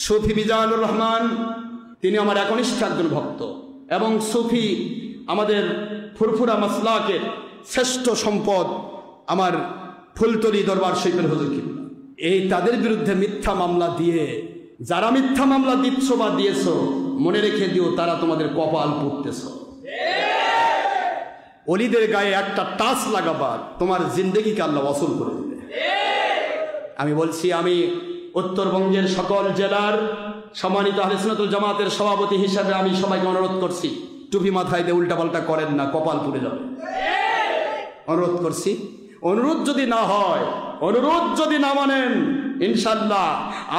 সুফি মিজানুর রহমান তিনি আমার একনিষ্ঠ একজন ভক্ত এবং সুফি আমাদের ফুরফুরা মাসলাকের শ্রেষ্ঠ সম্পদ আমার ফুলতলি দরবার শরীফের হুজুর কিবলা। এই তাদের বিরুদ্ধে মিথ্যা মামলা দিয়ে যারা মিথ্যা মামলা দিচ্ছ বা দিয়েছ, মনে রেখে দিও তারা তোমাদের কপাল পুড়তেছ। অলিদের গায়ে একটা টাচ লাগাবার তোমার জিন্দেগিকে আল্লাহ ওয়াসুল করে দেবে। আমি বলছি, আমি উত্তরবঙ্গের সকল জেলার সম্মানিত আহলে সুন্নাতুল জামাতের সভাপতি হিসাবে আমি সবাইকে অনুরোধ করছি, টুপি মাথায় দিয়ে উল্টাপাল্টা করেন না, কপাল পুড়ে যাবে। অনুরোধ করছি। অনুরোধ যদি না হয়, অনুরোধ যদি না মানেন, ইনশাল্লাহ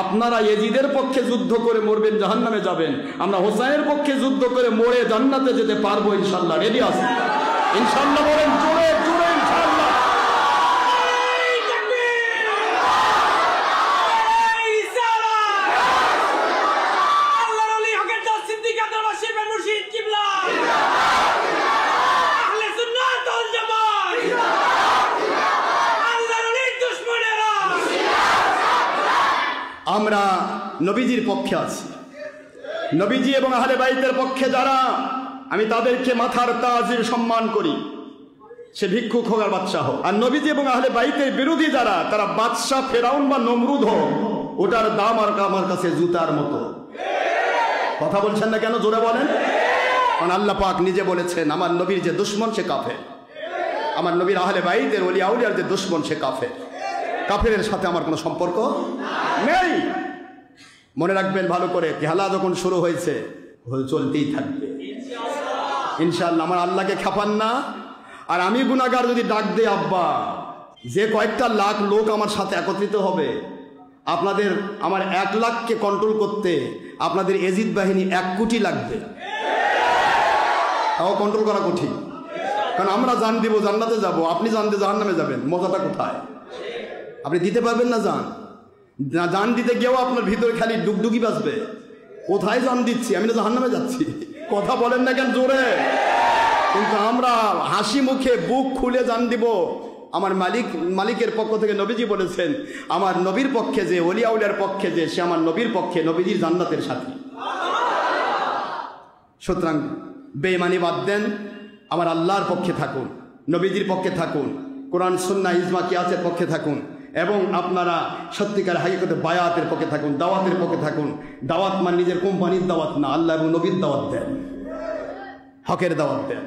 আপনারা ইয়াজিদের পক্ষে যুদ্ধ করে মরবেন, জাহান্নামে যাবেন। আমরা হোসাইনের পক্ষে যুদ্ধ করে মরে জান্নাতে যেতে পারবো ইনশাল্লাহ। রেডি আছি ইনশাল্লাহ? বলেন জোরে জোরে ইনশাল্লাহ। আমরা নবীজির পক্ষে আছি। নবীজি এবং আহলে বাইতের পক্ষে যারা, আমি তাদেরকে মাথার তাজের সম্মান করি, সে ভিক্ষুক হোক আর বাদশাহ হোক। আর নবীজি এবং আহলে বাইতের বিরোধী যারা, তারা বাদশাহ, ফেরাউন বা নমরুদ হোক, ওটার দাম আর আমার কাছে জুতার মতো। কথা বলছেন না কেন? জোরে বলেন। কারণ আল্লাহ পাক নিজে বলেছেন, আমার নবীর যে দুশ্মন সে কাফের, আমার নবীর আহলে বাইতের ওলি আউলিয়ার যে দুশ্মন সে কাফের। কাফেরের সাথে আমার কোনো সম্পর্ক নেই। মনে রাখবেন ভালো করে, খেলা যখন শুরু হয়েছে চলতেই থাকবে ইনশাআল্লাহ। আমার আল্লাহকে খাপান না। আর আমি গুনাহগার যদি ডাক দেই আব্বা, যে কয়েকটা লাখ লোক আমার সাথে একত্রিত হবে, আপনাদের আমার 1 লাখকে কন্ট্রোল করতে আপনাদের এজিদ বাহিনী 1 কোটি লাগবে। তাও কন্ট্রোল করা কঠিন, কারণ আমরা জান দিব জান্নাতে যাব, আপনি জান দিয়ে জাহান্নামে যাবেন। মজাটা কোথায়? আপনি দিতে পারবেন না জান। জান দিতে গিয়েও আপনার ভিতরে খালি ডুগডুগি বাজবে, কোথায় জান দিচ্ছি, আমি না জাহান্নামে যাচ্ছি। কথা বলেন না কেন জোরে? কিন্তু আমরা হাসি মুখে বুক খুলে জান দিব। আমার মালিকের পক্ষ থেকে নবীজি বলেছেন, আমার নবীর পক্ষে যে, ওলি আউলিয়ার পক্ষে যে, সে আমার নবীর পক্ষে, নবীজির জান্নাতের সাথী। সুতরাং বেঈমানি বাদ দেন, আমার আল্লাহর পক্ষে থাকুন, নবীজির পক্ষে থাকুন, কোরআন সুন্নাহ ইজমা কিয়াসের পক্ষে থাকুন, এবং আপনারা সত্যিকার হাকিকতে বায়াতের পক্ষে থাকুন, দাওয়াতের পক্ষে থাকুন। দাওয়াত মানে নিজের কোম্পানির দাওয়াত না, আল্লাহ এবং নবীর দাওয়াত দেন, হকের দাওয়াত দেন।